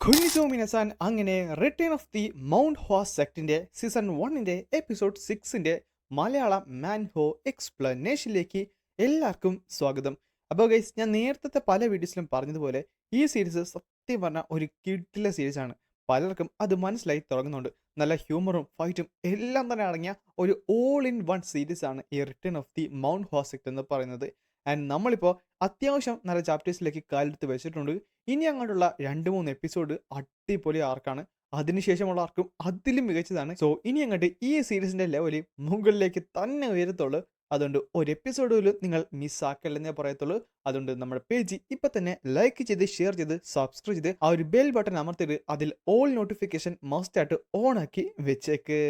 ഖുനിസോ മിനസാൻ അങ്ങനെ return of the mount ഹോ സെക്ടിന്റെ season 1ന്റെ episode 6ന്റെ Malayalam മാൻഹോ എക്സ്പ്ലനേഷനിലേക്ക് എല്ലാവർക്കും സ്വാഗതം. അപ്പോൾ ഗൈസ്, ഞാൻ നേരത്തെ പല വീഡിയോസിലും പറഞ്ഞതുപോലെ ഈ സീരീസ് സത്യം പറഞ്ഞ ഒരു കിഡിലെ സീരീസ് ആണ്. പലർക്കും അത് മനസ്സിലായി തുടങ്ങുന്നുണ്ട്. നല്ല ഹ്യൂമറും ഫൈറ്റും എല്ലാം തന്നെ അടങ്ങിയ ഒരു ഓൾ ഇൻ വൺ സീരീസ് ആണ് ഈ റിട്ടേൺ ഓഫ് ദി മൗണ്ട് ഹോ സെക്ട് എന്ന് പറയുന്നത്. ആൻഡ് നമ്മളിപ്പോൾ അത്യാവശ്യം നല്ല ചാപ്റ്റേഴ്സിലേക്ക് കാലെടുത്ത് വെച്ചിട്ടുണ്ട്. ഇനി അങ്ങോട്ടുള്ള 2-3 എപ്പിസോഡ് അടിപൊളി ആർക്കാണ്. അതിനുശേഷമുള്ള ആർക്കും അതിലും മികച്ചതാണ്. സോ ഇനി അങ്ങോട്ട് ഈ സീരീസിന്റെ ലെവലിൽ മുകളിലേക്ക് തന്നെ ഉയരത്തുള്ളൂ. അതുകൊണ്ട് ഒരു എപ്പിസോഡ് പോലും നിങ്ങൾ മിസ്സാക്കല്ലെന്നേ പറയത്തുള്ളൂ. അതുകൊണ്ട് നമ്മുടെ പേജ് ഇപ്പൊ തന്നെ ലൈക്ക് ചെയ്ത് ഷെയർ ചെയ്ത് സബ്സ്ക്രൈബ് ചെയ്ത് ആ ഒരു ബെൽ ബട്ടൺ അമർത്തിട്ട് അതിൽ ഓൾ നോട്ടിഫിക്കേഷൻ മസ്റ്റ് ആയിട്ട് ഓൺ ആക്കി വെച്ചേക്ക്.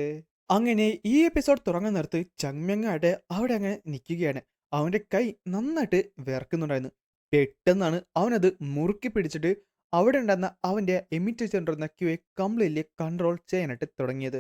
അങ്ങനെ ഈ എപ്പിസോഡ് തുടങ്ങുന്നിടത്ത് ചങ്മ്യങ്ങായിട്ട് അവിടെ അങ്ങനെ നിൽക്കുകയാണ്. അവന്റെ കൈ നന്നായിട്ട് വിറക്കുന്നുണ്ടായിരുന്നു. പെട്ടെന്നാണ് അവനത് മുറുക്കി പിടിച്ചിട്ട് അവിടെ ഉണ്ടായിരുന്ന അവന്റെ എമിറ്റേറ്ററിരുന്ന ക്യൂയെ കംപ്ലീറ്റ്ലി കൺട്രോൾ ചെയ്യാനായിട്ട് തുടങ്ങിയത്.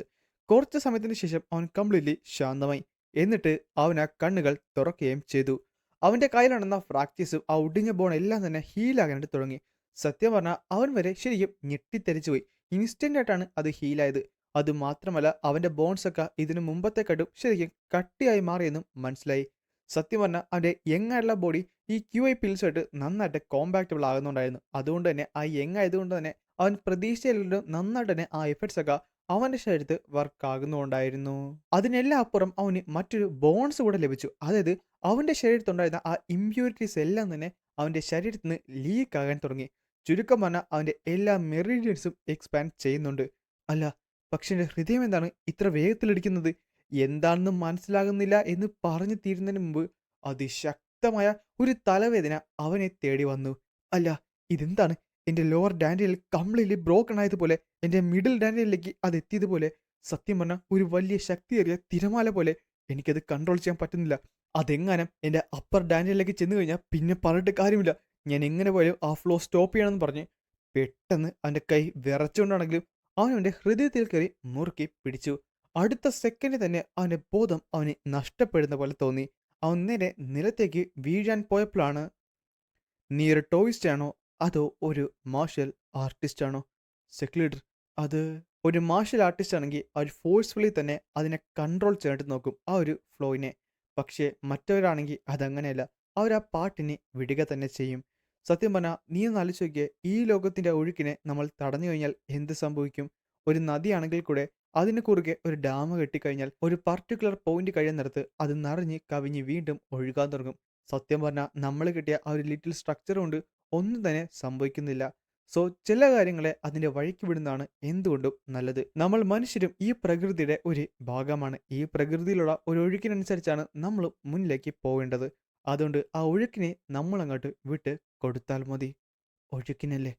കുറച്ച് സമയത്തിന് ശേഷം അവൻ കംപ്ലീറ്റ്ലി ശാന്തമായി. എന്നിട്ട് അവൻ ആ കണ്ണുകൾ തുറക്കുകയും ചെയ്തു. അവന്റെ കയ്യിലുണ്ടെന്ന ഫ്രാക്ചേഴ്സും ആ ഒടിഞ്ഞ ബോൺ എല്ലാം തന്നെ ഹീലാകാനായിട്ട് തുടങ്ങി. സത്യം പറഞ്ഞാൽ അവൻ വരെ ശരിക്കും ഞെട്ടിത്തെറിച്ചു പോയി. ഇൻസ്റ്റന്റ് ആയിട്ടാണ് അത് ഹീലായത്. അത് മാത്രമല്ല അവന്റെ ബോൺസ് ഒക്കെ ഇതിനു മുമ്പത്തെക്കാട്ടും ശരിക്കും കട്ടിയായി മാറിയെന്നും മനസ്സിലായി. സത്യം പറഞ്ഞാൽ അവന്റെ യങ് ആയിട്ടുള്ള ബോഡി ഈ QI പിൽസായിട്ട് നന്നായിട്ട് കോമ്പാക്റ്റബിൾ ആകുന്നുണ്ടായിരുന്നു. അതുകൊണ്ട് തന്നെ ആ യങ് ആയതുകൊണ്ട് തന്നെ അവൻ പ്രതീക്ഷയിലും നന്നായിട്ട് തന്നെ ആ എഫക്ട്സ് ഒക്കെ അവന്റെ ശരീരത്ത് വർക്ക് ആകുന്നുണ്ടായിരുന്നു. അതിനെല്ലാം അപ്പുറം അവന് മറ്റൊരു ബോൺസ് കൂടെ ലഭിച്ചു. അതായത് അവന്റെ ശരീരത്തുണ്ടായിരുന്ന ആ ഇമ്പ്യൂരിറ്റീസ് എല്ലാം തന്നെ അവന്റെ ശരീരത്തിൽ നിന്ന് ലീക്ക് ആകാൻ തുടങ്ങി. ചുരുക്കം പറഞ്ഞാൽ അവന്റെ എല്ലാ മെറിഡിയൻസും എക്സ്പാൻഡ് ചെയ്യുന്നുണ്ട്. അല്ല, പക്ഷെ എന്റെ ഹൃദയം എന്താണ് ഇത്ര വേഗത്തിലിടിക്കുന്നത്, എന്താണെന്ന് മനസ്സിലാകുന്നില്ല എന്ന് പറഞ്ഞു തീരുന്നതിന് മുമ്പ് അതിശക്തമായ ഒരു തലവേദന അവനെ തേടി വന്നു. അല്ല, ഇതെന്താണ്? എൻ്റെ ലോവർ ഡാൻഡിയൽ കംപ്ലീറ്റ്ലി ബ്രോക്കൺ ആയതുപോലെ എൻ്റെ മിഡിൽ ഡാൻഡിയലിലേക്ക് അത് എത്തിയതുപോലെ. സത്യം പറഞ്ഞാൽ ഒരു വലിയ ശക്തിയേറിയ തിരമാല പോലെ എനിക്കത് കൺട്രോൾ ചെയ്യാൻ പറ്റുന്നില്ല. അതെങ്ങാനും എൻ്റെ അപ്പർ ഡാൻഡിയലിലേക്ക് ചെന്ന് കഴിഞ്ഞാൽ പിന്നെ പറഞ്ഞിട്ട് കാര്യമില്ല. ഞാൻ എങ്ങനെ പോയാലും ആ ഫ്ലോ സ്റ്റോപ്പ് ചെയ്യണമെന്ന് പറഞ്ഞ് പെട്ടെന്ന് അവൻ്റെ കൈ വിറച്ചുകൊണ്ടാണെങ്കിലും അവൻ അവൻ്റെ ഹൃദയത്തിൽ കയറി മുറുക്കി പിടിച്ചു. അടുത്ത സെക്കൻഡ് തന്നെ അവന്റെ ബോധം അവന് നഷ്ടപ്പെടുന്ന പോലെ തോന്നി. അവൻ നേരെ നിലത്തേക്ക് വീഴാൻ പോയപ്പോഴാണ്, നീ ഒരു ടോയിസ്റ്റ് ആണോ അതോ ഒരു മാർഷൽ ആർട്ടിസ്റ്റ് ആണോ? സെക്ലീഡർ, അത് ഒരു മാർഷൽ ആർട്ടിസ്റ്റ് ആണെങ്കിൽ അവർ ഫോഴ്സ്ഫുള്ളി തന്നെ അതിനെ കൺട്രോൾ ചെയ്യാനായിട്ട് നോക്കും, ആ ഒരു ഫ്ലോയിനെ. പക്ഷേ മറ്റവരാണെങ്കിൽ അതങ്ങനെയല്ല. അവർ ആ പാട്ടിനെ വിടുക തന്നെ ചെയ്യും. സത്യം പറഞ്ഞാൽ നീ ഒന്ന് ആലോചിച്ച് നോക്കിയേ, ഈ ലോകത്തിന്റെ ഒഴുക്കിനെ നമ്മൾ തടഞ്ഞു കഴിഞ്ഞാൽ എന്ത് സംഭവിക്കും? ഒരു നദിയാണെങ്കിൽ കൂടെ അതിന് കുറുകെ ഒരു ഡാം കെട്ടിക്കഴിഞ്ഞാൽ ഒരു പർട്ടിക്കുലർ പോയിന്റ് കഴിയുന്നിടത്ത് അത് നിറഞ്ഞ് കവിഞ്ഞ് വീണ്ടും ഒഴുകാൻ തുടങ്ങും. സത്യം പറഞ്ഞാൽ നമ്മൾ കിട്ടിയ ആ ഒരു ലിറ്റിൽ സ്ട്രക്ചർ കൊണ്ട് ഒന്നും തന്നെ സംഭവിക്കുന്നില്ല. സോ ചില കാര്യങ്ങളെ അതിന്റെ വഴിക്ക് വിടുന്നതാണ് എന്തുകൊണ്ടും നല്ലത്. നമ്മൾ മനുഷ്യരും ഈ പ്രകൃതിയുടെ ഒരു ഭാഗമാണ്. ഈ പ്രകൃതിയിലുള്ള ഒരു ഒഴുക്കിനനുസരിച്ചാണ് നമ്മൾ മുന്നിലേക്ക് പോവേണ്ടത്. അതുകൊണ്ട് ആ ഒഴുക്കിനെ നമ്മൾ അങ്ങോട്ട് വിട്ട് കൊടുത്താൽ മതി. ഒഴുക്കിനല്ലേ,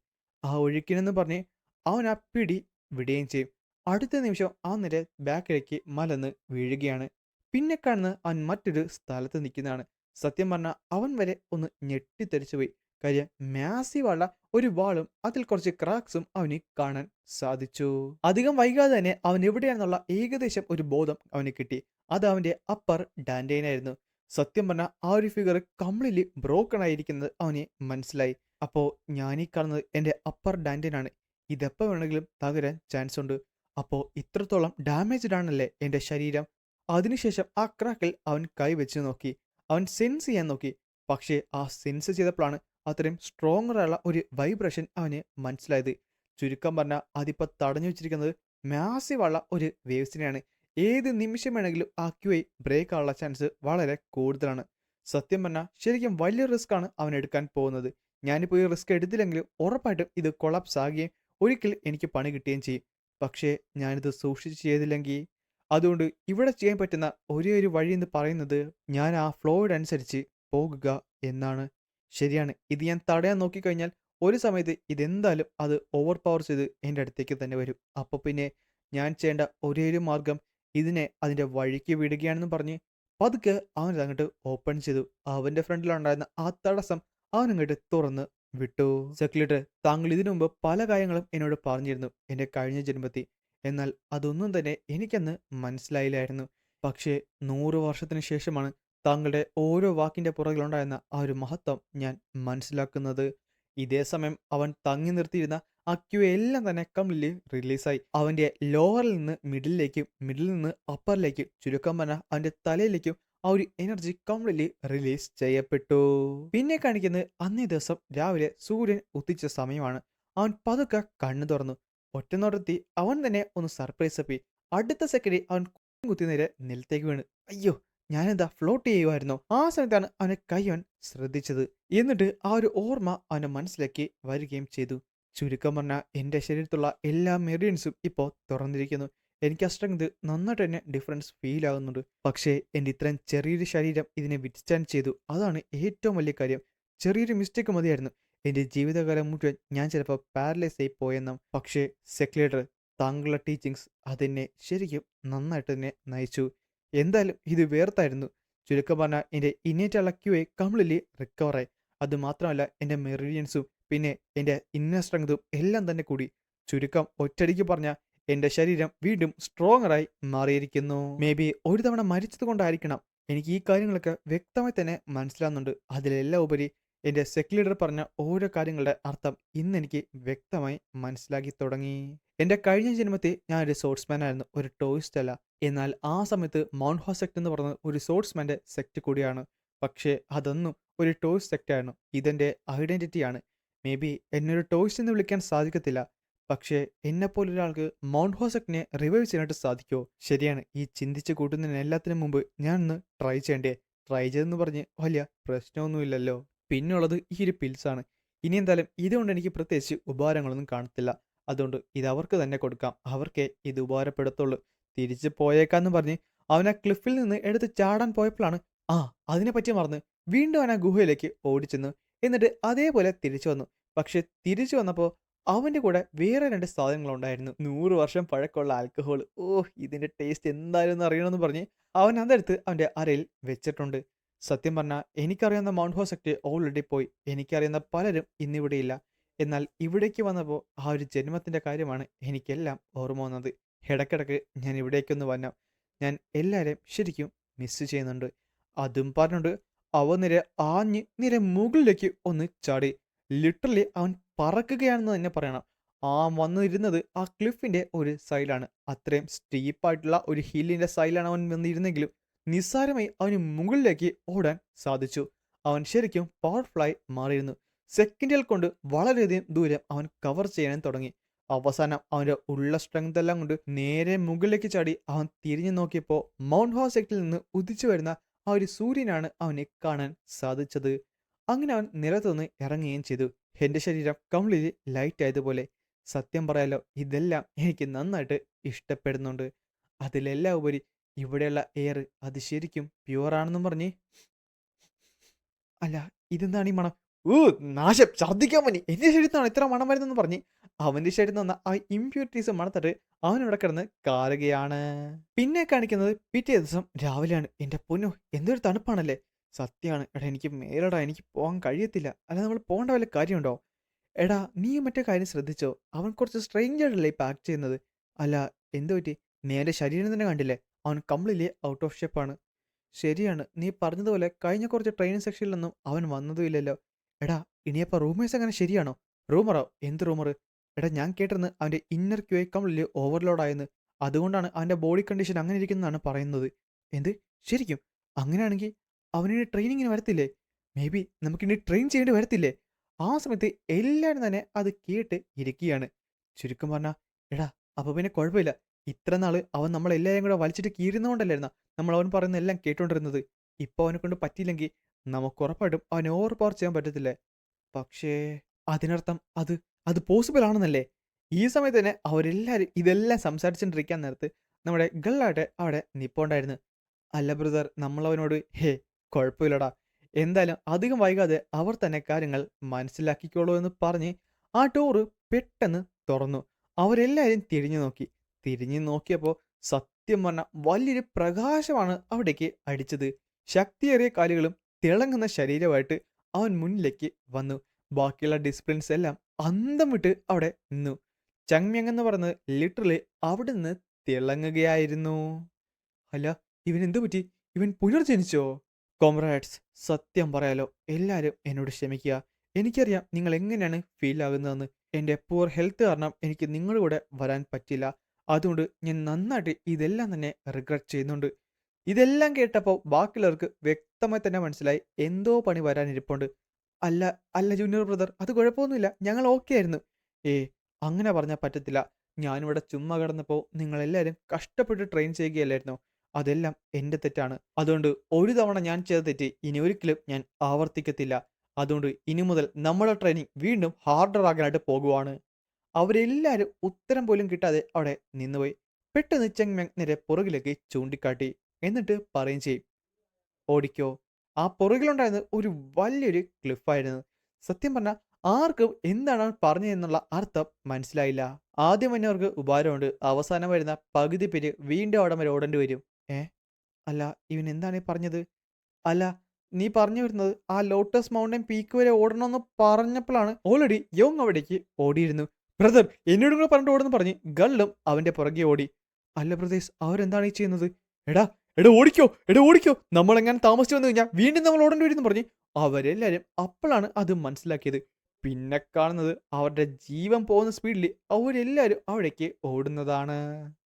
ആ ഒഴുക്കിനെന്ന് പറഞ്ഞ് അവൻ ആ പിടി വിടുകയും ചെയ്യും. അടുത്ത നിമിഷം അവൻ നേരെ ബാക്കിലേക്ക് മലന്ന് വീഴുകയാണ്. പിന്നെ കാണുന്ന അവൻ മറ്റൊരു സ്ഥലത്ത് നിൽക്കുന്നതാണ്. സത്യം പറഞ്ഞാൽ അവൻ വരെ ഒന്ന് ഞെട്ടിത്തെറിച്ചു പോയി. കാര്യം മാസീവായുള്ള ഒരു വാളും അതിൽ കുറച്ച് ക്രാക്സും അവന് കാണാൻ സാധിച്ചു. അധികം വൈകാതെ തന്നെ അവൻ എവിടെയാണെന്നുള്ള ഏകദേശം ഒരു ബോധം അവന് കിട്ടി. അത് അവന്റെ അപ്പർ ഡാൻഡേനായിരുന്നു. സത്യം പറഞ്ഞാൽ ആ ഒരു ഫിഗർ കംപ്ലീറ്റ്ലി ബ്രോക്കൺ ആയിരിക്കുന്നത് അവന് മനസ്സിലായി. അപ്പോൾ ഞാനീ കാണുന്നത് എൻ്റെ അപ്പർ ഡാൻഡേനാണ്. ഇതെപ്പോൾ വേണമെങ്കിലും തകരാൻ ചാൻസ് ഉണ്ട്. അപ്പോൾ ഇത്രത്തോളം ഡാമേജ്ഡ് ആണല്ലേ എൻ്റെ ശരീരം? അതിനുശേഷം ആ ക്രാക്കിൽ അവൻ കൈവച്ച് നോക്കി. അവൻ സെൻസ് ചെയ്യാൻ നോക്കി. പക്ഷേ ആ സെൻസ് ചെയ്തപ്പോഴാണ് അത്രയും സ്ട്രോങ്ങർ ആയുള്ള ഒരു വൈബ്രേഷൻ അവന് മനസ്സിലായത്. ചുരുക്കം പറഞ്ഞാൽ അതിപ്പോൾ തടഞ്ഞു വെച്ചിരിക്കുന്നത് മാസീവായുള്ള ഒരു വേവ്സിനെയാണ്. ഏത് നിമിഷം വേണമെങ്കിലും ആ ക്യൂഐ ബ്രേക്ക് ആവാനുള്ള ചാൻസ് വളരെ കൂടുതലാണ്. സത്യം പറഞ്ഞാൽ ശരിക്കും വലിയ റിസ്ക് ആണ് അവൻ എടുക്കാൻ പോകുന്നത്. ഞാനിപ്പോൾ ഈ റിസ്ക് എടുത്തില്ലെങ്കിലും ഉറപ്പായിട്ടും ഇത് കൊളാപ്സ് ആകുകയും ഒരിക്കൽ എനിക്ക് പണി കിട്ടുകയും ചെയ്യും. പക്ഷേ ഞാനിത് സൂക്ഷിച്ച് ചെയ്തില്ലെങ്കിൽ, അതുകൊണ്ട് ഇവിടെ ചെയ്യാൻ പറ്റുന്ന ഒരേ ഒരു വഴി എന്ന് പറയുന്നത് ഞാൻ ആ ഫ്ലോയോടനുസരിച്ച് പോകുക എന്നാണ്. ശരിയാണ്, ഇത് ഞാൻ തടയാൻ നോക്കിക്കഴിഞ്ഞാൽ ഒരു സമയത്ത് ഇതെന്തായാലും അത് ഓവർ പവർ ചെയ്ത് എൻ്റെ അടുത്തേക്ക് തന്നെ വരും. അപ്പോൾ പിന്നെ ഞാൻ ചെയ്യേണ്ട ഒരേ ഒരു മാർഗം ഇതിനെ അതിൻ്റെ വഴിക്ക് വിടുകയാണെന്ന് പറഞ്ഞ് പതുക്കെ അവനത് അങ്ങോട്ട് ഓപ്പൺ ചെയ്തു. അവൻ്റെ ഫ്രണ്ടിലുണ്ടായിരുന്ന ആ തടസ്സം അവനങ്ങോട്ട് തുറന്ന് വിട്ടു. സെക്രട്ടറി, താങ്കൾ ഇതിനു മുമ്പ് പല കാര്യങ്ങളും എന്നോട് പറഞ്ഞിരുന്നു എൻ്റെ കഴിഞ്ഞ ജന്മത്തിൽ. എന്നാൽ അതൊന്നും തന്നെ എനിക്കന്ന് മനസ്സിലായില്ലായിരുന്നു. പക്ഷേ 100 വർഷത്തിന് ശേഷമാണ് താങ്കളുടെ ഓരോ വാക്കിൻ്റെ പുറകിലുണ്ടായിരുന്ന ആ ഒരു മഹത്വം ഞാൻ മനസ്സിലാക്കുന്നത്. ഇതേ സമയം അവൻ തങ്ങി നിർത്തിയിരുന്ന ആ ക്യൂ എല്ലാം തന്നെ കംപ്ലീറ്റ്ലി റിലീസായി. അവന്റെ ലോവറിൽ നിന്ന് മിഡിലിലേക്കും മിഡിലിൽ നിന്ന് അപ്പറിലേക്കും ചുരുക്കം പറഞ്ഞാൽ അവന്റെ തലയിലേക്കും ആ ഒരു എനർജി കംപ്ലീറ്റ്ലി റിലീസ് ചെയ്യപ്പെട്ടു. പിന്നെ കാണിക്കുന്നത് അന്നേ ദിവസം രാവിലെ സൂര്യൻ ഉദിച്ച സമയമാണ്. അവൻ പതുക്കെ കണ്ണു തുറന്നു. ഒറ്റനോട്ടത്തി അവൻ തന്നെ ഒന്ന് സർപ്രൈസ് ആയി. അടുത്ത സെക്കൻഡിൽ അവൻ കുത്തി നേരെ നിലത്തേക്ക് വീണ്. അയ്യോ, ഞാനെന്താ ഫ്ലോട്ട് ചെയ്യുമായിരുന്നോ? ആ സമയത്താണ് അവന്റെ കൈ അവൻ ശ്രദ്ധിച്ചത്. എന്നിട്ട് ആ ഒരു ഓർമ്മ അവന്റെ മനസ്സിലേക്ക് വരികയും ചെയ്തു. ചുരുക്കം പറഞ്ഞാൽ എന്റെ ശരീരത്തുള്ള എല്ലാ മെറിഡിയൻസും ഇപ്പോൾ തുറന്നിരിക്കുന്നു. എനിക്ക് ആ സ്ട്രെങ്ത് നന്നായിട്ട് തന്നെ ഡിഫറൻസ് ഫീൽ ആകുന്നുണ്ട്. പക്ഷേ എന്റെ ഇത്രയും ചെറിയൊരു ശരീരം ഇതിനെ വിറ്റ്സ്റ്റാൻഡ് ചെയ്തു. അതാണ് ഏറ്റവും വലിയ കാര്യം. ചെറിയൊരു മിസ്റ്റേക്ക് മതിയായിരുന്നു എന്റെ ജീവിതകാലം മുഴുവൻ ഞാൻ ചിലപ്പോൾ പാരലൈസ് ആയി പോയെന്നും. പക്ഷേ സെക്ലേറ്റർ, താങ്കളുടെ ടീച്ചിങ്സ് അതെന്നെ ശരിക്കും നന്നായിട്ട് തന്നെ നയിച്ചു. എന്തായാലും ഇത് വേർത്തായിരുന്നു. ചുരുക്കം പറഞ്ഞാൽ എൻ്റെ ഇന്നേറ്റുള്ള ക്യൂയെ കംപ്ലീറ്റ്ലി റിക്കവറായി. അത് മാത്രമല്ല എൻ്റെ മെറിഡിയൻസും പിന്നെ എൻ്റെ ഇന്നർ സ്ട്രെങ്തും എല്ലാം തന്നെ കൂടി. ചുരുക്കം ഒറ്റയടിക്ക് പറഞ്ഞാൽ എൻ്റെ ശരീരം വീണ്ടും സ്ട്രോങ്ങറായി മാറിയിരിക്കുന്നു. മേ ബി ഒരു തവണ മരിച്ചത് കൊണ്ടായിരിക്കണം എനിക്ക് ഈ കാര്യങ്ങളൊക്കെ വ്യക്തമായി തന്നെ മനസ്സിലാവുന്നുണ്ട്. അതിലെല്ലാം ഉപരി എൻ്റെ സെക് ലീഡർ പറഞ്ഞ ഓരോ കാര്യങ്ങളുടെ അർത്ഥം ഇന്നെനിക്ക് വ്യക്തമായി മനസ്സിലാക്കി തുടങ്ങി. എൻ്റെ കഴിഞ്ഞ ജന്മത്തിൽ ഞാൻ ഒരു സ്പോർട്സ്മാൻ ആയിരുന്നു, ഒരു ടോയിസ്റ്റ് അല്ല. എന്നാൽ ആ സമയത്ത് മൗണ്ട് ഹോ സെക്ട് എന്ന് പറയുന്നത് ഒരു സ്പോർട്സ്മാൻ്റെ സെക്ട് കൂടിയാണ്. പക്ഷേ അതൊന്നും ഒരു ടോയ്സ് സെക്ട് ആയിരുന്നു. ഇതെൻ്റെ ഐഡൻറ്റിറ്റിയാണ്. മേ ബി എന്നെ ഒരു ടോയ്സ്റ്റ് എന്ന് വിളിക്കാൻ സാധിക്കത്തില്ല. പക്ഷേ എന്നെപ്പോലൊരാൾക്ക് മൗണ്ട് ഹോ സെക്ടിനെ റിവൈവ് ചെയ്യാനായിട്ട് സാധിക്കുമോ? ശരിയാണ്, ഈ ചിന്തിച്ച് കൂട്ടുന്നതിന് എല്ലാത്തിനും മുമ്പ് ഞാനൊന്ന് ട്രൈ ചെയ്യണ്ടേ? ട്രൈ ചെയ്തെന്ന് പറഞ്ഞ് വലിയ പ്രശ്നമൊന്നുമില്ലല്ലോ. പിന്നുള്ളത് ഈ ഒരു പിൽസാണ്. ഇനി എന്തായാലും ഇതുകൊണ്ട് എനിക്ക് പ്രത്യേകിച്ച് ഉപകാരങ്ങളൊന്നും കാണത്തില്ല. അതുകൊണ്ട് ഇത് അവർക്ക് തന്നെ കൊടുക്കാം. അവർക്കേ ഇത് ഉപകാരപ്പെടുത്തുള്ളൂ. തിരിച്ച് പോയേക്കാന്ന് പറഞ്ഞ് അവൻ ആ ക്ലിഫിൽ നിന്ന് എടുത്ത് ചാടാൻ പോയപ്പോഴാണ് അതിനെപ്പറ്റി മറന്ന് വീണ്ടും അവൻ ആ ഗുഹയിലേക്ക് ഓടിച്ചെന്നു. എന്നിട്ട് അതേപോലെ തിരിച്ചു വന്നു. പക്ഷെ തിരിച്ചു വന്നപ്പോൾ അവൻ്റെ കൂടെ വേറെ 2 സാധനങ്ങളുണ്ടായിരുന്നു. 100 വർഷം പഴക്കമുള്ള ആൽക്കഹോൾ. ഇതിൻ്റെ ടേസ്റ്റ് എന്തായാലും അറിയണമെന്ന് പറഞ്ഞ് അവൻ അതെടുത്ത് അവൻ്റെ അരയിൽ വെച്ചിട്ടുണ്ട്. സത്യം പറഞ്ഞാൽ എനിക്കറിയാവുന്ന മൗണ്ട് ഹോ സെക്ട് ഓൾറെഡി പോയി. എനിക്കറിയുന്ന പലരും ഇന്നിവിടെയില്ല. എന്നാൽ ഇവിടേക്ക് വന്നപ്പോൾ ആ ഒരു ജന്മത്തിൻ്റെ കാര്യമാണ് എനിക്കെല്ലാം ഓർമ്മ വന്നത്. ഇടയ്ക്കിടയ്ക്ക് ഞാൻ ഇവിടേക്കൊന്ന് വന്നാൽ ഞാൻ എല്ലാവരെയും ശരിക്കും മിസ് ചെയ്യുന്നുണ്ട്. അതും പറഞ്ഞുകൊണ്ട് അവൻ നിര മുകളിലേക്ക് ഒന്ന് ചാടി. ലിറ്ററലി അവൻ പറക്കുകയാണെന്ന് തന്നെ പറയണം. വന്നിരുന്നത് ആ ക്ലിഫിൻ്റെ ഒരു സൈഡിലാണ്. അത്രയും സ്റ്റീപ്പായിട്ടുള്ള ഒരു ഹില്ലിൻ്റെ സൈഡിലാണ് അവൻ വന്നിരുന്നെങ്കിലും നിസ്സാരമായി അവന് മുകളിലേക്ക് ഓടാൻ സാധിച്ചു. അവൻ ശരിക്കും പവർഫുള്ളായി മാറിയിരുന്നു. സെക്കൻഡുകൾ കൊണ്ട് വളരെയധികം ദൂരം അവൻ കവർ ചെയ്യാനും തുടങ്ങി. അവസാനം അവൻ്റെ ഉള്ള സ്ട്രെങ്ത് എല്ലാം കൊണ്ട് നേരെ മുകളിലേക്ക് ചാടി അവൻ തിരിഞ്ഞു നോക്കിയപ്പോൾ മൗണ്ട് ഹോ സെക്ടിൽ നിന്ന് ഉദിച്ചു വരുന്ന ആ ഒരു സൂര്യനാണ് അവനെ കാണാൻ സാധിച്ചത്. അങ്ങനെ അവൻ നിലത്തുനിന്ന് ഇറങ്ങുകയും ചെയ്തു. എൻ്റെ ശരീരം കംപ്ലീറ്റ്ലി ലൈറ്റ് ആയതുപോലെ. സത്യം പറയാലോ, ഇതെല്ലാം എനിക്ക് നന്നായിട്ട് ഇഷ്ടപ്പെടുന്നുണ്ട്. അതിലെല്ലാം ഉപരി ഇവിടെയുള്ള എയർ അത് ശരിക്കും പ്യുവറാണെന്നും പറഞ്ഞ് അല്ല, ഇതെന്താണ് ഈ മണം? നാശം, ഛർദ്ദിക്കാൻ പറ്റി. എന്റെ ശരീരത്താണ് ഇത്ര മണം വരുന്നെന്ന് പറഞ്ഞ് അവന്റെ ശരീരത്തിൽ നിന്ന് ആ ഇമ്പ്യൂരിറ്റീസ് മണത്തിട്ട് അവൻ ഇവിടെ കിടന്ന് കാറുകയാണ്. പിന്നെ കാണിക്കുന്നത് പിറ്റേ ദിവസം രാവിലെയാണ്. എന്റെ പൊന്നു, എന്തൊരു തണുപ്പാണല്ലേ. സത്യമാണ് എടാ, എനിക്ക് മേലടാ, എനിക്ക് പോകാൻ കഴിയത്തില്ല. അല്ല, നമ്മൾ പോകേണ്ട വല്ല കാര്യമുണ്ടോ? എടാ, നീ മറ്റേ കാര്യം ശ്രദ്ധിച്ചോ? അവൻ കുറച്ച് സ്ട്രേഞ്ചായിട്ടല്ലേ ഇപ്പം ആക്ട് ചെയ്യുന്നത്. അല്ല, എന്തു പറ്റി? നീ എൻ്റെ ശരീരം തന്നെ കണ്ടില്ലേ? അവൻ കംപ്ലീറ്റ്ലി ഔട്ട് ഓഫ് ഷേപ്പാണ്. ശരിയാണ്, നീ പറഞ്ഞതുപോലെ കഴിഞ്ഞ കുറച്ച് ട്രെയിനിങ് സെക്ഷനിലൊന്നും അവൻ വന്നതുമില്ലല്ലോ. എടാ, ഇനിയപ്പോൾ റൂമേഴ്സ് അങ്ങനെ ശരിയാണോ? റൂമറോ? എന്ത് റൂമർ? എടാ, ഞാൻ കേട്ടിരുന്നു അവൻ്റെ ഇന്നർ ക്യൂ കംപ്ലീറ്റ്ലി ഓവർലോഡ് ആയെന്ന്. അതുകൊണ്ടാണ് അവൻ്റെ ബോഡി കണ്ടീഷൻ അങ്ങനെ ഇരിക്കുന്നതാണ് പറയുന്നത്. എന്ത്? ശരിക്കും? അങ്ങനെയാണെങ്കിൽ അവനിനി ട്രെയിനിങ്ങിന് വരത്തില്ലേ? മേ ബി നമുക്കിനി ട്രെയിൻ ചെയ്യേണ്ടി വരത്തില്ലേ? ആ സമയത്ത് എല്ലാവരും തന്നെ അത് കേട്ട് ഇരിക്കുകയാണ്. ചുരുക്കം പറഞ്ഞാൽ എടാ, അപ്പോൾ പിന്നെ കുഴപ്പമില്ല. ഇത്ര നാള് അവൻ നമ്മളെല്ലാവരും കൂടെ വലിച്ചിട്ട് കീറുന്നതുകൊണ്ടല്ലായിരുന്ന നമ്മൾ അവൻ പറയുന്ന എല്ലാം കേട്ടോണ്ടിരുന്നത്. ഇപ്പോൾ അവനെ കൊണ്ട് പറ്റിയില്ലെങ്കിൽ നമുക്ക് ഉറപ്പായിട്ടും അവനെ ഓവർ പവർ ചെയ്യാൻ പറ്റത്തില്ലേ? പക്ഷേ അതിനർത്ഥം അത് പോസിബിൾ ആണെന്നല്ലേ? ഈ സമയത്ത് തന്നെ അവരെല്ലാവരും ഇതെല്ലാം സംസാരിച്ചുകൊണ്ടിരിക്കാൻ നേരത്ത് നമ്മുടെ ഗള്ളായിട്ട് അവിടെ നിപ്പോണ്ടായിരുന്നു. അല്ല ബ്രദർ, നമ്മളവനോട് കുഴപ്പമില്ലടാ, എന്തായാലും അധികം വൈകാതെ അവർ തന്നെ കാര്യങ്ങൾ മനസ്സിലാക്കിക്കോളൂ എന്ന് പറഞ്ഞ് ആ ഡോറ് പെട്ടെന്ന് തുറന്നു. അവരെല്ലാവരും തിരിഞ്ഞു നോക്കി. തിരിഞ്ഞു നോക്കിയപ്പോൾ സത്യം പറഞ്ഞ വലിയൊരു പ്രകാശമാണ് അവിടേക്ക് അടിച്ചത്. ശക്തിയേറിയ കാലുകളും തിളങ്ങുന്ന ശരീരമായിട്ട് അവൻ മുന്നിലേക്ക് വന്നു. ബാക്കിയുള്ള ഡിസിപ്ലിൻസ് എല്ലാം അന്തം വിട്ട് അവിടെ നിന്നു. ചങ്മ്യങ് എന്ന് പറയുന്നത് ലിറ്ററലി അവിടെ നിന്ന് തിളങ്ങുകയായിരുന്നു. അല്ല, ഇവൻ എന്തു പറ്റി? ഇവൻ പുനർജനിച്ചോ? കോമ്രാഡ്സ്, സത്യം പറയാലോ, എല്ലാവരും എന്നോട് ക്ഷമിക്കുക. എനിക്കറിയാം നിങ്ങൾ എങ്ങനെയാണ് ഫീൽ ആകുന്നതെന്ന്. എൻ്റെ പൂർ ഹെൽത്ത് കാരണം എനിക്ക് നിങ്ങളുടെ കൂടെ വരാൻ പറ്റില്ല. അതുകൊണ്ട് ഞാൻ നന്നായിട്ട് ഇതെല്ലാം തന്നെ റിഗ്രറ്റ് ചെയ്യുന്നുണ്ട്. ഇതെല്ലാം കേട്ടപ്പോൾ ബാക്കിയുള്ളവർക്ക് വ്യക്തമായി തന്നെ മനസ്സിലായി എന്തോ പണി വരാനിരിപ്പുണ്ട്. അല്ല, അല്ല ജൂനിയർ ബ്രദർ, അത് കുഴപ്പമൊന്നുമില്ല. ഞങ്ങൾ ഓക്കെ ആയിരുന്നു. ഏയ്, അങ്ങനെ പറഞ്ഞാൽ പറ്റത്തില്ല. ഞാനിവിടെ ചുമ്മാ കിടന്നപ്പോൾ നിങ്ങളെല്ലാവരും കഷ്ടപ്പെട്ട് ട്രെയിൻ ചെയ്യുകയല്ലായിരുന്നോ? അതെല്ലാം എൻ്റെ തെറ്റാണ്. അതുകൊണ്ട് ഒരു തവണ ഞാൻ ചെയ്ത തെറ്റ് ഇനി ഒരിക്കലും ഞാൻ ആവർത്തിക്കത്തില്ല. അതുകൊണ്ട് ഇനി മുതൽ നമ്മുടെ ട്രെയിനിങ് വീണ്ടും ഹാർഡർ ആകാനായിട്ട് പോകുവാണ്. അവരെല്ലാവരും ഉത്തരം പോലും കിട്ടാതെ അവിടെ നിന്നുപോയി. പെട്ടെന്ന് ചെങ്മെങ് നേരെ പുറകിലേക്ക് ചൂണ്ടിക്കാട്ടി. എന്നിട്ട് പറയുകയും ചെയ്യും, ഓടിക്കോ. ആ പുറകിലുണ്ടായിരുന്നത് ഒരു വലിയൊരു ക്ലിഫായിരുന്നു. സത്യം പറഞ്ഞാൽ ആർക്കും എന്താണ് അവൻ പറഞ്ഞതെന്നുള്ള അർത്ഥം മനസ്സിലായില്ല. ആദ്യം വന്നവർക്ക് ഉപകാരമുണ്ട്, അവസാനം വരുന്ന പകുതി പേര് വീണ്ടും അവിടെ വരെ ഓടേണ്ടി വരും. ഏ, അല്ല, ഇവൻ എന്താണ് ഈ പറഞ്ഞത്? അല്ല, നീ പറഞ്ഞു വരുന്നത് ആ ലോട്ടസ് മൗണ്ടൻ പീക്ക് വരെ ഓടണമെന്ന് പറഞ്ഞപ്പോഴാണ് ഓൾറെഡി യോങ് അവിടേക്ക് ഓടിയിരുന്നു. ബ്രദർ, എന്നോട് കൂടെ പറഞ്ഞിട്ട് ഓടുന്നു പറഞ്ഞ് ഗള്ളും അവന്റെ പുറകെ ഓടി. അല്ല ബ്രദേഴ്സ്, അവരെന്താണ് ഈ ചെയ്യുന്നത്? എടാ, എടാ ഓടിക്കോ, എടാ ഓടിക്കോ, നമ്മളെങ്ങനെ താമസിച്ചു വന്നു കഴിഞ്ഞാൽ വീണ്ടും നമ്മൾ ഓടേണ്ടി വരും പറഞ്ഞ് അവരെല്ലാരും അപ്പോഴാണ് അത് മനസ്സിലാക്കിയത്. പിന്നെ കാണുന്നത് അവരുടെ ജീവൻ പോകുന്ന സ്പീഡിൽ അവരെല്ലാരും അവിടേക്ക് ഓടുന്നതാണ്.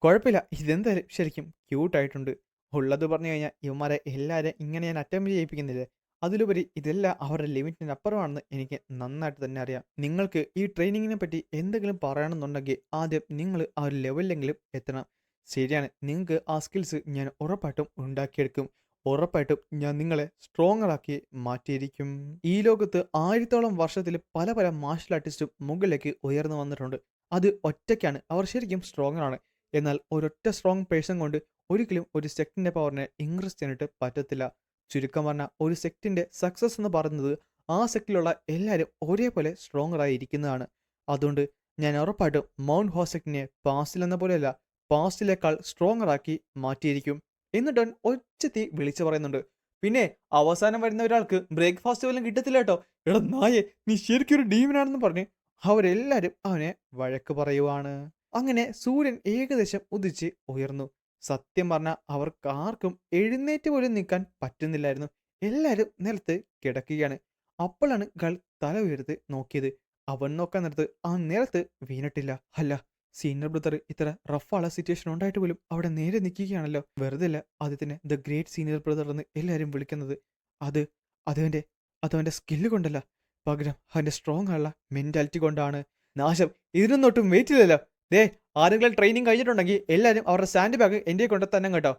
കുഴപ്പമില്ല, ഇതെന്തായാലും ശരിക്കും ക്യൂട്ടായിട്ടുണ്ട്. ഉള്ളത് പറഞ്ഞു കഴിഞ്ഞാൽ ഇവന്മാരെ എല്ലാവരും ഇങ്ങനെ ഞാൻ അറ്റംപ്റ്റ് ചെയ്യിപ്പിക്കുന്നില്ലേ, അതിലുപരി ഇതെല്ലാം അവരുടെ ലിമിറ്റിന് അപ്പുറമാണെന്ന് എനിക്ക് നന്നായിട്ട് തന്നെ അറിയാം. നിങ്ങൾക്ക് ഈ ട്രെയിനിങ്ങിനെ പറ്റി എന്തെങ്കിലും പറയണമെന്നുണ്ടെങ്കിൽ ആദ്യം നിങ്ങൾ ആ ഒരു ലെവലിലെങ്കിലും എത്തണം. ശരിയാണ്, നിങ്ങൾക്ക് ആ സ്കിൽസ് ഞാൻ ഉറപ്പായിട്ടും ഉണ്ടാക്കിയെടുക്കും. ഉറപ്പായിട്ടും ഞാൻ നിങ്ങളെ സ്ട്രോങ്ങർ ആക്കി മാറ്റിയിരിക്കും. ഈ ലോകത്ത് 1000ഓളം വർഷത്തിൽ പല പല മാർഷൽ ആർട്ടിസ്റ്റും മുകളിലേക്ക് ഉയർന്നു വന്നിട്ടുണ്ട്. അത് ഒറ്റയ്ക്കാണ്, അവർ ശരിക്കും സ്ട്രോങ്ങർ ആണ്. എന്നാൽ ഒരൊറ്റ സ്ട്രോങ് പേഴ്സൺ കൊണ്ട് ഒരിക്കലും ഒരു സെക്ടിന്റെ പവറിനെ ഇൻക്രീസ് ചെയ്യാനായിട്ട് പറ്റത്തില്ല. ചുരുക്കം പറഞ്ഞാൽ ഒരു സെക്ടിന്റെ സക്സസ് എന്ന് പറയുന്നത് ആ സെക്ടിലുള്ള എല്ലാവരും ഒരേപോലെ സ്ട്രോങ്ങർ ആയി ഇരിക്കുന്നതാണ്. അതുകൊണ്ട് ഞാൻ ഉറപ്പായിട്ടും മൗണ്ട് ഹോസെക്ടിനെ പാസ്റ്റിൽ എന്ന പോലെയല്ല, പാസ്റ്റിലേക്കാൾ സ്ട്രോങ്ങർ ആക്കി മാറ്റിയിരിക്കും. എന്നിട്ട് അവൻ ഒച്ചത്തി വിളിച്ചു പറയുന്നുണ്ട്, പിന്നെ അവസാനം വരുന്ന ഒരാൾക്ക് ബ്രേക്ക്ഫാസ്റ്റ് പോലും കിട്ടത്തില്ല കേട്ടോ. എടാ നായെ, നീ ശരിക്കും ഒരു ഡീമനാണെന്ന് പറഞ്ഞ് അവരെല്ലാരും അവനെ വഴക്ക് പറയുവാണ്. അങ്ങനെ സൂര്യൻ ഏകദേശം ഉദിച്ച് ഉയർന്നു. സത്യം പറഞ്ഞാൽ അവർക്കാർക്കും എഴുന്നേറ്റ് പോലും നിൽക്കാൻ പറ്റുന്നില്ലായിരുന്നു. എല്ലാവരും നിലത്ത് കിടക്കുകയാണ്. അപ്പോഴാണ് ഗൾ തല ഉയർത്ത് നോക്കിയത്. അവൻ നോക്കാൻ നേരത്ത് ആ നിലത്ത് വീണിട്ടില്ല. അല്ല, സീനിയർ ബ്രദർ ഇത്ര റഫാള സിറ്റുവേഷൻ ഉണ്ടായിട്ട് പോലും അവിടെ നേരെ നിൽക്കുകയാണല്ലോ. വെറുതെ അല്ല അദ്ദേഹത്തിന് ദ ഗ്രേറ്റ് സീനിയർ ബ്രദർ എന്ന് എല്ലാവരും വിളിക്കുന്നത്. അത് അതവന്റെ അതവന്റെ സ്കില്ല് കൊണ്ടല്ല, പകരം അവന്റെ സ്ട്രോങ് ആയുള്ള മെന്റാലിറ്റി കൊണ്ടാണ്. നാശം, ഇതിനൊന്നും വെയിറ്റ് ഇല്ലല്ലോ. ദേ, ആരെങ്കിലും ട്രെയിനിങ് കഴിഞ്ഞിട്ടുണ്ടെങ്കിൽ എല്ലാവരും അവരുടെ സാൻഡ് ബാഗ് എൻ്റെ കൊണ്ട് തന്നെ കേട്ടോ.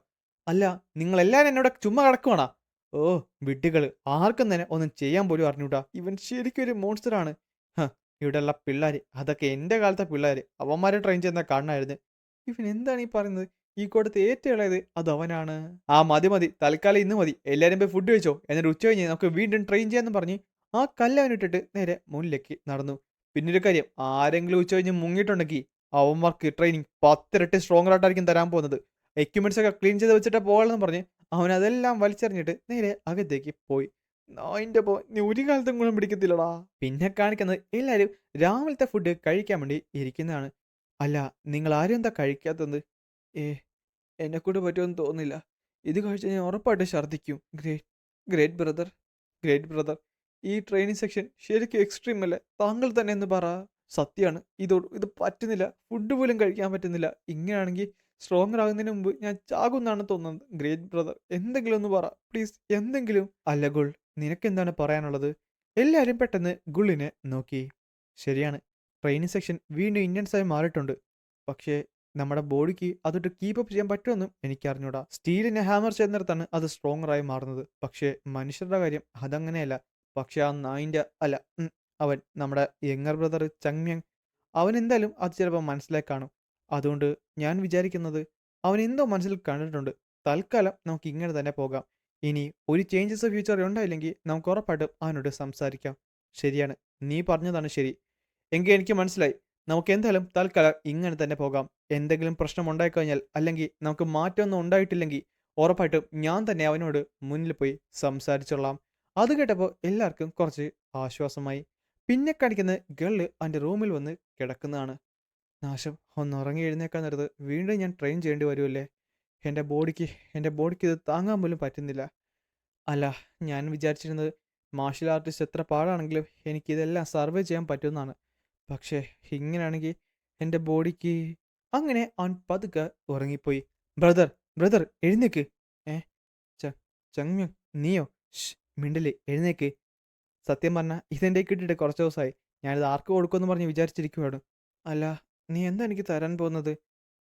അല്ല, നിങ്ങൾ എല്ലാവരും എന്നോട് ചുമ്മാ കിടക്കുവാണോ? ഓ, വിഡ്ഢികൾ, ആർക്കും തന്നെ ഒന്നും ചെയ്യാൻ പോലും അറിഞ്ഞൂടാ. ഇവൻ ശരിക്കും ഒരു മോൺസ്റ്റർ ആണ്. ഇവിടെയുള്ള പിള്ളേർ, അതൊക്കെ എൻ്റെ കാലത്തെ പിള്ളേർ, അവന്മാരെ ട്രെയിൻ ചെയ്യുന്ന കാണായിരുന്നു. ഇവൻ എന്താണ് ഈ പറയുന്നത്? ഈ കൂട്ടത്ത് ഏറ്റവും ഇളയത് അത് അവനാണ്. ആ മതി മതി, തൽക്കാലം ഇന്ന് മതി. എല്ലാവരും പോയി ഫുഡ് കഴിച്ചോ, എന്നിട്ട് ഉച്ച കഴിഞ്ഞ് നമുക്ക് വീണ്ടും ട്രെയിൻ ചെയ്യാന്ന് പറഞ്ഞ് ആ കല്ലവനിട്ടിട്ട് നേരെ മുന്നിലേക്ക് നടന്നു. പിന്നൊരു കാര്യം, ആരെങ്കിലും ഉച്ച കഴിഞ്ഞ് മുങ്ങിയിട്ടുണ്ടെങ്കിൽ അവന്മാർക്ക് ട്രെയിനിങ് 10 ഇരട്ടി സ്ട്രോങ്ങർ ആയിട്ടായിരിക്കും തരാൻ പോകുന്നത്. എക്യുപ്മെന്റ്സ് ഒക്കെ ക്ലീൻ ചെയ്ത് വെച്ചിട്ട് പോകാമെന്ന് പറഞ്ഞ് അവൻ അതെല്ലാം വലിച്ചെറിഞ്ഞിട്ട് നേരെ അകത്തേക്ക് പോയി. നായിന്റെ പോ, നീ ഒരു കാലത്തും ഗുണം പിടിക്കത്തില്ലടാ. പിന്നെ കാണിക്കുന്നത് എല്ലാവരും രാവിലത്തെ ഫുഡ് കഴിക്കാൻ വേണ്ടി ഇരിക്കുന്നതാണ്. അല്ല, നിങ്ങൾ ആരും എന്താ കഴിക്കാത്തത്? ഏ, എന്നെക്കൊണ്ട് പറ്റുമെന്ന് തോന്നുന്നില്ല. ഇത് കഴിച്ച് ഞാൻ ഉറപ്പായിട്ട് ഛർദ്ദിക്കും. Great great brother, great brother, ഈ ട്രെയിനിങ് സെക്ഷൻ ശരിക്കും എക്സ്ട്രീം അല്ലേ? താങ്കൾ തന്നെ എന്ന് പറ. സത്യമാണ്, ഇത് പറ്റുന്നില്ല. ഫുഡ് പോലും കഴിക്കാൻ പറ്റുന്നില്ല. ഇങ്ങനെയാണെങ്കിൽ സ്ട്രോങ്ങർ ആകുന്നതിന് മുമ്പ് ഞാൻ ചാകുന്നാണ് തോന്നുന്നത്. ഗ്രേറ്റ് ബ്രദർ, എന്തെങ്കിലും ഒന്ന് പറ പ്ലീസ്, എന്തെങ്കിലും. അല്ല ഗുൾ, നിനക്കെന്താണ് പറയാനുള്ളത്? എല്ലാവരും പെട്ടെന്ന് ഗുളിനെ നോക്കി. ശരിയാണ്, ട്രെയിനിങ് സെക്ഷൻ വീണ്ടും ഇന്റൻസായി മാറിയിട്ടുണ്ട്. പക്ഷേ നമ്മുടെ ബോഡിക്ക് അതൊട്ട് കീപ്പപ്പ് ചെയ്യാൻ പറ്റുമെന്നും എനിക്ക് അറിഞ്ഞൂടാ. സ്റ്റീലിനെ ഹാമർ ചെയ്യുന്നിടത്താണ് അത് സ്ട്രോങ്ങറായി മാറുന്നത്. പക്ഷേ മനുഷ്യരുടെ കാര്യം അതങ്ങനെയല്ല. പക്ഷെ ആ നായിൻ്റെ അല്ല, അവൻ നമ്മുടെ യങ്ങർ ബ്രദർ ചങ്മ്യങ്, അവൻ എന്തായാലും അത് ചിലപ്പോൾ മനസ്സിലാക്കി കാണും. അതുകൊണ്ട് ഞാൻ വിചാരിക്കുന്നത് അവൻ എന്തോ മനസ്സിൽ കണ്ടിട്ടുണ്ട്. തൽക്കാലം നമുക്ക് ഇങ്ങനെ തന്നെ പോകാം. ഇനി ഒരു ചേഞ്ചസ് ഫ്യൂച്ചർ ഉണ്ടായില്ലെങ്കിൽ നമുക്ക് ഉറപ്പായിട്ടും അവനോട് സംസാരിക്കാം. ശരിയാണ്, നീ പറഞ്ഞതാണ് ശരി. എങ്കിൽ എനിക്ക് മനസ്സിലായി. നമുക്ക് എന്തായാലും തൽക്കാലം ഇങ്ങനെ തന്നെ പോകാം. എന്തെങ്കിലും പ്രശ്നം ഉണ്ടായിക്കഴിഞ്ഞാൽ, അല്ലെങ്കിൽ നമുക്ക് മാറ്റമൊന്നും ഉണ്ടായിട്ടില്ലെങ്കിൽ ഉറപ്പായിട്ടും ഞാൻ തന്നെ അവനോട് മുന്നിൽ പോയി സംസാരിച്ചോളാം. അത് കേട്ടപ്പോൾ എല്ലാവർക്കും കുറച്ച് ആശ്വാസമായി. പിന്നെ കാണിക്കുന്നത് ഗേള് അവൻ്റെ റൂമിൽ വന്ന് കിടക്കുന്നതാണ്. നാശം, ഒന്ന് ഉറങ്ങി എഴുന്നേക്കാൻ നേരത്ത് വീണ്ടും ഞാൻ ട്രെയിൻ ചെയ്യേണ്ടി വരുമല്ലേ. എൻ്റെ ബോഡിക്ക് ഇത് താങ്ങാൻ പോലും പറ്റുന്നില്ല. അല്ല, ഞാൻ വിചാരിച്ചിരുന്നത് മാർഷ്യൽ ആർട്ടിസ്റ്റ് എത്ര പാടാണെങ്കിലും എനിക്കിതെല്ലാം സർവേ ചെയ്യാൻ പറ്റുമെന്നാണ്. പക്ഷേ ഇങ്ങനെയാണെങ്കിൽ എൻ്റെ ബോഡിക്ക്. അങ്ങനെ അവൻ പതുക്കെ ഉറങ്ങിപ്പോയി. ബ്രദർ, ബ്രദർ എഴുന്നേക്ക്. ഏ ച ചങ്മ്യങ്, നീയോ? ഷ്, മിണ്ടല്, എഴുന്നേക്ക്. സത്യം പറഞ്ഞാൽ ഇതെൻ്റെ കിട്ടിയിട്ട് കുറച്ച് ദിവസമായി. ഞാനിത് ആർക്ക് കൊടുക്കുമെന്ന് പറഞ്ഞ് വിചാരിച്ചിരിക്കുവാണ്. അല്ല, നീ എന്താ എനിക്ക് തരാൻ പോകുന്നത്?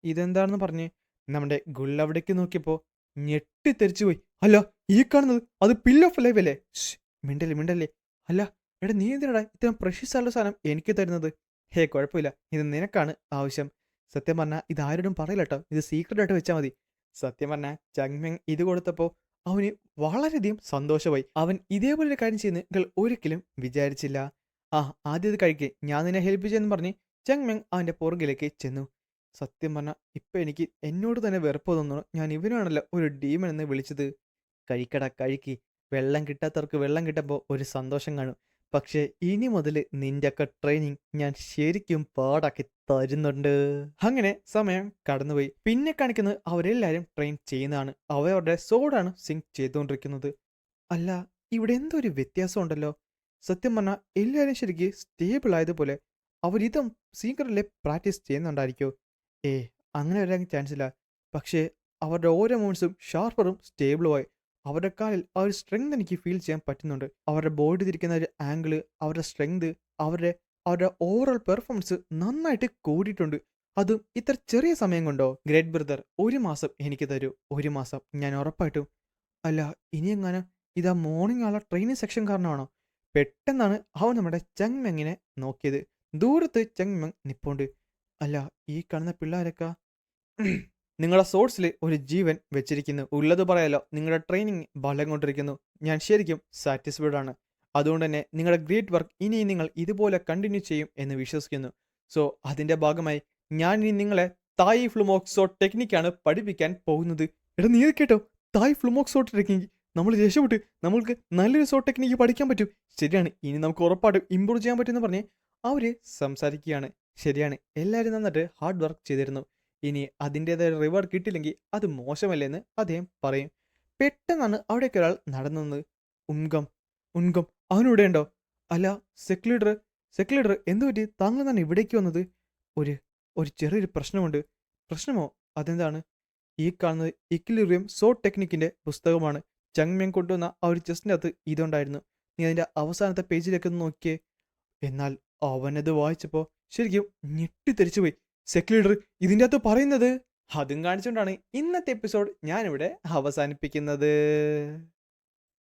ഇതെന്താണെന്ന് പറഞ്ഞ് നമ്മുടെ ഗുള്ളവിടേക്ക് നോക്കിയപ്പോൾ ഞെട്ടിത്തെറിച്ചു പോയി. അല്ല, ഈ കാണുന്നത് അത് പിൽ ഓഫ് ലൈഫ് അല്ലേ? ഷ്, മിണ്ടല്ലേ മിണ്ടല്ലേ. അല്ല, എടാ നീ എന്തിനാടാ ഇത്രയും പ്രഷ്യസ് ആയിട്ടുള്ള സാധനം എനിക്ക് തരുന്നത്? ഹേ, കുഴപ്പമില്ല, ഇത് നിനക്കാണ് ആവശ്യം. സത്യം പറഞ്ഞാൽ ഇത് ആരോടും പറയില്ല കേട്ടോ, ഇത് സീക്രട്ട് ആയിട്ട് വെച്ചാൽ മതി. സത്യം പറഞ്ഞാൽ ചങ്മെങ് ഇത് കൊടുത്തപ്പോൾ അവന് വളരെയധികം സന്തോഷമായി. അവൻ ഇതേപോലൊരു കാര്യം ചെയ്യുന്ന നിങ്ങൾ ഒരിക്കലും വിചാരിച്ചില്ല. ആ, ആദ്യം ഇത് കഴിക്കേ, ഞാൻ നിന്നെ ഹെൽപ്പ് ചെയ്യുമെന്ന് പറഞ്ഞ് ചങ്മെങ് അവൻ്റെ പുറകിലേക്ക് ചെന്നു. സത്യം പറഞ്ഞാൽ ഇപ്പം എനിക്ക് എന്നോട് തന്നെ വെറുപ്പ് തോന്നുന്നു. ഞാൻ ഇവനാണല്ലോ ഒരു ഡീമൺ എന്ന് വിളിച്ചത്. കഴിക്കടാ, കഴിക്ക്. വെള്ളം കിട്ടാത്തവർക്ക് വെള്ളം കിട്ടുമ്പോൾ ഒരു സന്തോഷം കാണും. പക്ഷേ ഇനി മുതൽ നിൻ്റെയൊക്കെ ട്രെയിനിങ് ഞാൻ ശരിക്കും പാടാക്കി തരുന്നുണ്ട്. അങ്ങനെ സമയം കടന്നുപോയി. പിന്നെ കാണിക്കുന്നത് അവരെല്ലാവരും ട്രെയിൻ ചെയ്യുന്നതാണ്. അവരുടെ സോഡാണ് സിങ്ക് ചെയ്തുകൊണ്ടിരിക്കുന്നത്. അല്ല, ഇവിടെ എന്തോ ഒരു വ്യത്യാസം ഉണ്ടല്ലോ. സത്യം പറഞ്ഞാൽ എല്ലാവരും ശരിക്കും സ്റ്റേബിൾ ആയതുപോലെ അവരിതും സീക്രട്ടിലെ പ്രാക്ടീസ് ചെയ്യുന്നുണ്ടായിരിക്കോ? ഏ, അങ്ങനെ വരാൻ ചാൻസ് ഇല്ല. പക്ഷേ അവരുടെ ഓരോ മൂവ്മെൻറ്റ്സും ഷാർപ്പറും സ്റ്റേബിളുമായി. അവരുടെ കാലിൽ ആ ഒരു സ്ട്രെങ്ത് എനിക്ക് ഫീൽ ചെയ്യാൻ പറ്റുന്നുണ്ട്. അവരുടെ ബോഡി തിരിക്കുന്ന ഒരു ആംഗിള്, അവരുടെ സ്ട്രെങ്ത്, അവരുടെ അവരുടെ ഓവറോൾ പെർഫോമൻസ് നന്നായിട്ട് കൂടിയിട്ടുണ്ട്. അതും ഇത്ര ചെറിയ സമയം കൊണ്ടോ? ഗ്രേറ്റ് ബ്രദർ, 1 മാസം എനിക്ക് തരൂ. 1 മാസം ഞാൻ ഉറപ്പായിട്ടും. അല്ല, ഇനിയെങ്ങാനും ഇതാ മോർണിംഗ് ആളെ ട്രെയിനിങ് സെക്ഷൻ കാരണമാണോ? പെട്ടെന്നാണ് അവൻ നമ്മുടെ ചങ്മെങ്ങിനെ നോക്കിയത്. ദൂരത്ത് ചങ്മെങ് നിപ്പുണ്ട്. അല്ല, ഈ കാണുന്ന പിള്ളേരൊക്കെ നിങ്ങളുടെ സോഴ്സിൽ ഒരു ജീവൻ വെച്ചിരിക്കുന്നു. ഉള്ളത് പറയാലോ, നിങ്ങളുടെ ട്രെയിനിങ് ബലം കൊണ്ടിരിക്കുന്നു. ഞാൻ ശരിക്കും സാറ്റിസ്ഫൈഡ് ആണ്. അതുകൊണ്ട് തന്നെ നിങ്ങളുടെ ഗ്രേറ്റ് വർക്ക് ഇനിയും നിങ്ങൾ ഇതുപോലെ കണ്ടിന്യൂ ചെയ്യും എന്ന് വിശ്വസിക്കുന്നു. സോ അതിൻ്റെ ഭാഗമായി ഞാൻ ഇനി നിങ്ങളെ തായ് ഫ്ലുമോക്സോ ടെക്നിക്കാണ് പഠിപ്പിക്കാൻ പോകുന്നത്. എടാ, നീ കേട്ടോ? തായ് ഫ്ലുമോക്സോ ടെക്നിക്ക്. നമ്മൾ രക്ഷപ്പെട്ട് നമ്മൾക്ക് നല്ലൊരു സോ ടെക്നിക്ക് പഠിക്കാൻ പറ്റും. ശരിയാണ്, ഇനി നമുക്ക് ഉറപ്പായിട്ടും ഇമ്പ്രൂവ് ചെയ്യാൻ പറ്റുമെന്ന് പറഞ്ഞ് അവർ സംസാരിക്കുകയാണ്. ശരിയാണ്, എല്ലാവരും നന്നായിട്ട് ഹാർഡ് വർക്ക് ചെയ്തിരുന്നു. ഇനി അതിൻ്റേതായ റിവാർഡ് കിട്ടില്ലെങ്കിൽ അത് മോശമല്ലെന്ന് അദ്ദേഹം പറയും. പെട്ടെന്നാണ് അവിടേക്ക് ഒരാൾ നടന്നു വന്നത്. ഉൻകം, ഉൻകം, അവനിവിടെ ഉണ്ടോ? അല്ല, സെക്ലീഡർ, സെക്ലീഡർ എന്തു പറ്റി? താങ്കൾ തന്നെ ഇവിടേക്ക് വന്നത്? ഒരു ഒരു ചെറിയൊരു പ്രശ്നമുണ്ട്. പ്രശ്നമോ? അതെന്താണ്? ഈ കാണുന്നത് ഇക്വിലിബ്രിയം സോ ടെക്നിക്കിൻ്റെ പുസ്തകമാണ്. ചങ്മ്യങ് കൊണ്ടുവന്ന ആ ഒരു ചെസ്റ്റിൻ്റെ അകത്ത് ഇതുണ്ടായിരുന്നു. നീ അതിൻ്റെ അവസാനത്തെ പേജിലേക്ക് ഒന്ന് നോക്കിയേ. എന്നാൽ അവനത് വായിച്ചപ്പോൾ ശരിക്കും ഞെട്ടിത്തെറിച്ചു പോയി. സെക്ലീഡർ ഇതിൻ്റെ അകത്ത് പറയുന്നത്? അതും കാണിച്ചുകൊണ്ടാണ് ഇന്നത്തെ എപ്പിസോഡ് ഞാനിവിടെ അവസാനിപ്പിക്കുന്നത്.